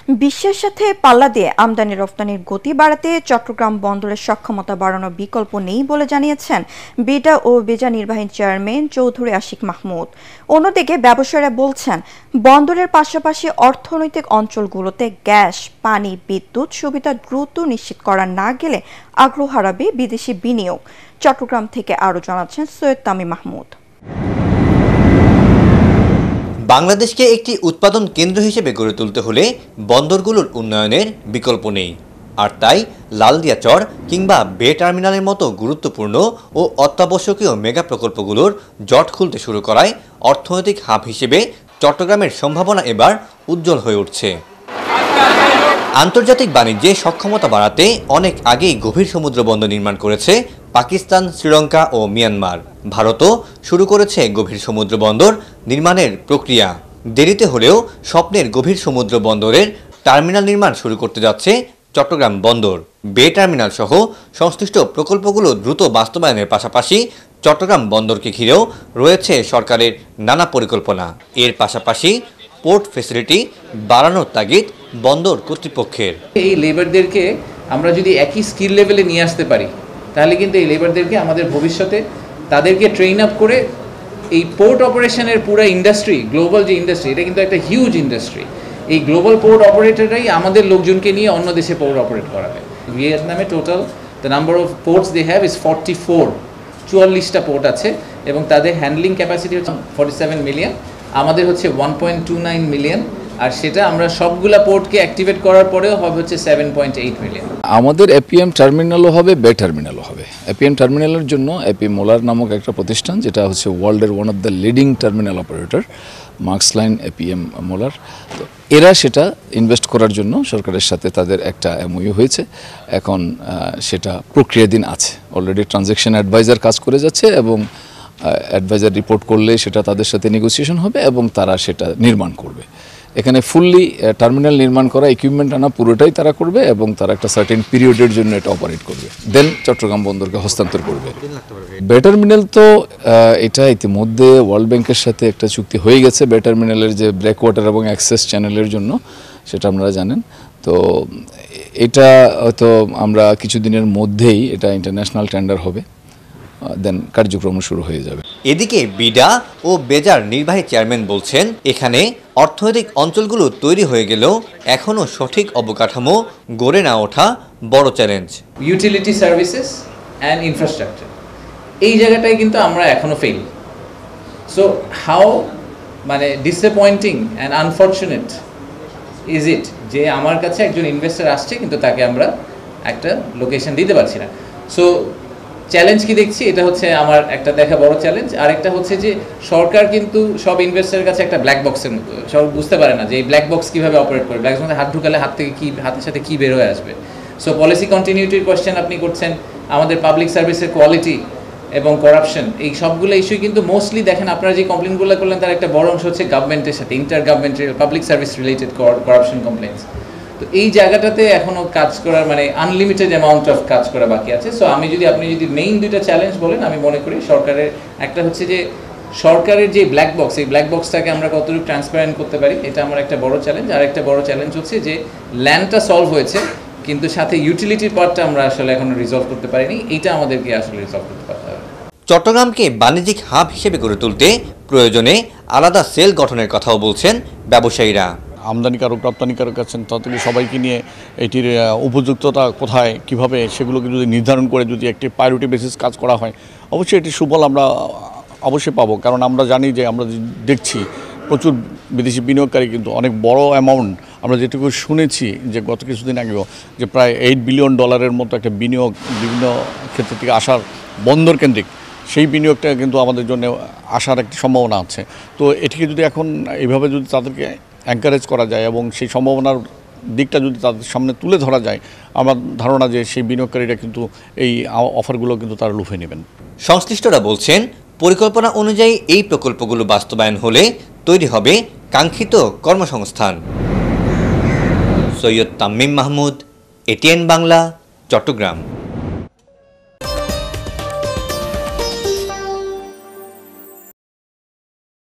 বিশ্বের সাথে পাল্লা দিয়ে আমদানি রপ্তানির গতি বাড়াতে চট্টগ্রাম বন্দরের সক্ষমতা বাড়ানোর বিকল্প নেই বলে জানিয়েছেন বিডা ও বেজা নির্বাহী চেয়ারম্যান চৌধুরী আশিক মাহমুদ। অন্যদিকে ব্যবসায়ীরা বলছেন, বন্দরের পাশাপাশি অর্থনৈতিক অঞ্চলগুলোতে গ্যাস, পানি, বিদ্যুৎ সুবিধা দ্রুত নিশ্চিত করা না গেলে আগ্রহ হারাবে বিদেশি বিনিয়োগ। চট্টগ্রাম থেকে আরও জানাচ্ছেন সৈয়দ তামিম মাহমুদ। বাংলাদেশকে একটি উৎপাদন কেন্দ্র হিসেবে গড়ে তুলতে হলে বন্দরগুলোর উন্নয়নের বিকল্প নেই। আর তাই লালদিয়া চর কিংবা বে টার্মিনালের মতো গুরুত্বপূর্ণ ও অত্যাবশ্যকীয় মেগা প্রকল্পগুলোর জট খুলতে শুরু করায় অর্থনৈতিক হাব হিসেবে চট্টগ্রামের সম্ভাবনা এবার উজ্জ্বল হয়ে উঠছে। আন্তর্জাতিক বাণিজ্যে সক্ষমতা বাড়াতে অনেক আগেই গভীর সমুদ্র বন্দর নির্মাণ করেছে পাকিস্তান, শ্রীলঙ্কা ও মিয়ানমার। ভারতও শুরু করেছে গভীর সমুদ্র বন্দর নির্মাণের প্রক্রিয়া। দেরিতে হলেও স্বপ্নের গভীর সমুদ্র বন্দরের টার্মিনাল নির্মাণ শুরু করতে যাচ্ছে চট্টগ্রাম বন্দর। বে টার্মিনাল সহ সংশ্লিষ্ট প্রকল্পগুলো দ্রুত বাস্তবায়নের পাশাপাশি চট্টগ্রাম বন্দরকে ঘিরেও রয়েছে সরকারের নানা পরিকল্পনা। এর পাশাপাশি পোর্ট ফ্যাসিলিটি বাড়ানোর তাগিদ বন্দর কর্তৃপক্ষের। এই লেবারদেরকে আমরা যদি একই স্কিল লেভেলে নিয়ে আসতে পারি, তাহলে কিন্তু এই লেবারদেরকে আমাদের ভবিষ্যতে তাদেরকে ট্রেন আপ করে এই পোর্ট অপারেশনের পুরো ইন্ডাস্ট্রি, গ্লোবাল যে ইন্ডাস্ট্রি, এটা কিন্তু একটা হিউজ ইন্ডাস্ট্রি। এই গ্লোবাল পোর্ট অপারেটররাই আমাদের লোকজনকে নিয়ে অন্য দেশে পোর্ট অপারেট করাবে। ভিয়েতনামে total the number of ports they have is 44, 44টা পোর্ট আছে এবং তাদের হ্যান্ডলিং ক্যাপাসিটি হচ্ছে 47 মিলিয়ন, আমাদের হচ্ছে 1.29 মিলিয়ন, আর সেটা আমরা সবগুলা পোর্টকে অ্যাক্টিভেট করার পরেও হবে হচ্ছে 7.8 মিলিয়ন। আমাদের এপিএম টার্মিনালও হবে, বে টার্মিনালও হবে। এপিএম টার্মিনালের জন্য এপি মোলার নামক একটা প্রতিষ্ঠান, যেটা হচ্ছে ওয়ার্ল্ডের one of the leading terminal operator, marks line APM molar, তো এরা সেটা ইনভেস্ট করার জন্য সরকারের সাথে তাদের একটা এমওইউ হয়েছে। এখন সেটা প্রক্রিয়াধীন আছে। অলরেডি ট্রানজ্যাকশন অ্যাডভাইজার কাজ করে যাচ্ছে এবং অ্যাডভাইজার রিপোর্ট করলে সেটা তাদের সাথে নেগোসিয়েশন হবে এবং তারা সেটা নির্মাণ করবে। এখানে ফুললি টার্মিনাল নির্মাণ করা, ইকুইপমেন্ট আনা পুরোটাই তারা করবে এবং তারা একটা সার্টেন পিরিয়ডের জন্য এটা অপারেট করবে, দেন চট্টগ্রাম বন্দরকে হস্তান্তর করবে। বে টার্মিনাল তো এটা ইতিমধ্যে ওয়ার্ল্ড ব্যাংকের সাথে একটা চুক্তি হয়ে গেছে বে টার্মিনালের যে ব্রেক ওয়াটার এবং অ্যাক্সেস চ্যানেলের জন্য, সেটা আপনারা জানেন। তো এটা হয়তো আমরা কিছুদিনের মধ্যেই এটা ইন্টারন্যাশনাল টেন্ডার হবে, দেন কার্যক্রম শুরু হয়ে যাবে। এদিকে বিডা ও বেজার নির্বাহী চেয়ারম্যান বলছেন, এখানে অর্থনৈতিক অঞ্চলগুলো তৈরি হয়ে গেলেও এখনও সঠিক অবকাঠামো গড়ে না ওঠা বড় challenge. Utility services and infrastructure, এই জায়গাটায় কিন্তু আমরা এখনও fail. So how disappointing and unfortunate is it যে আমার কাছে একজন ইনভেস্টর আসছে কিন্তু তাকে আমরা একটা লোকেশন দিতে পারছি না। সো চ্যালেঞ্জ কি দেখছি, এটা হচ্ছে আমার একটা দেখা বড় চ্যালেঞ্জ। আর একটা হচ্ছে যে সরকার কিন্তু সব ইনভেস্টরের কাছে একটা ব্ল্যাক বক্সের মতো, সব বুঝতে পারে না যে এই ব্ল্যাক বক্স কীভাবে অপারেট করে, ব্ল্যাক বক্সে হাত ঢুকালে হাত থেকে কী, হাতের সাথে কী বের হয়ে আসবে। সো পলিসি কন্টিনিউটির কোয়েশ্চেন আপনি করছেন, আমাদের পাবলিক সার্ভিসের কোয়ালিটি এবং করাপশন, এই সবগুলো ইস্যুই কিন্তু মোস্টলি দেখেন আপনারা যে কমপ্লেনগুলো করলেন তার একটা বড় অংশ হচ্ছে গভর্নমেন্টের সাথে, inter governmental public service related corruption complaints. তো এই জায়গাটাতে এখনও কাজ করার আনলিমিটেড অ্যামাউন্ট অফ কাজ করা বাকি আছে। সো আপনি যদি মেইন দুইটা চ্যালেঞ্জ বলেন, আমি মনে করি সরকারের একটা হচ্ছে যে সরকারের যে ব্ল্যাক বক্স, এই ব্ল্যাক বক্সটাকে আমরা কতটুকু ট্রান্সপারেন্ট করতে পারি, এটা আমার একটা বড় চ্যালেঞ্জ। আর একটা বড় চ্যালেঞ্জ হচ্ছে যে ল্যান্ডটা সলভ হয়েছে কিন্তু সাথে ইউটিলিটির পার্টটা আমরা আসলে এখনো রিজলভ করতে পারিনি, এইটা আমাদেরকে আসলে রিজলভ করতে পারতে হবে। চট্টগ্রামকে বাণিজ্যিক হাব হিসেবে গড়ে তুলতে প্রয়োজনে আলাদা সেল গঠনের কথাও বলছেন ব্যবসায়ীরা। আমদানিকারক রপ্তানিকারক আছেন, তাদেরকে সবাইকে নিয়ে এটির উপযুক্ততা কোথায়, কিভাবে, সেগুলোকে যদি নির্ধারণ করে যদি একটি প্রায়োরিটি বেসিস কাজ করা হয়, অবশ্যই এটির সুফল আমরা অবশ্যই পাবো। কারণ আমরা জানি যে আমরা দেখছি প্রচুর বিদেশি বিনিয়োগকারী কিন্তু অনেক বড় অ্যামাউন্ট, আমরা যেটুকু শুনেছি যে গত কিছুদিন আগেও যে প্রায় $8 বিলিয়ন মতো একটা বিনিয়োগ বিভিন্ন ক্ষেত্র থেকে আসার বন্দর কেন্দ্রিক, সেই বিনিয়োগটা কিন্তু আমাদের জন্য আসার একটি সম্ভাবনা আছে। তো এটিকে যদি এখন এইভাবে যদি তাদেরকে এনকারেজ করা যায় এবং সেই সম্ভাবনার দিকটা যদি তাদের সামনে তুলে ধরা যায়, আমার ধারণা যে সেই বিনিয়োগকারীরা কিন্তু এই অফারগুলো কিন্তু তারা লুফে নেবেন। সংশ্লিষ্টরা বলছেন, পরিকল্পনা অনুযায়ী এই প্রকল্পগুলো বাস্তবায়ন হলে তৈরি হবে কাঙ্ক্ষিত কর্মসংস্থান। সৈয়দ তামিম মাহমুদ, এটিএন বাংলা, চট্টগ্রাম।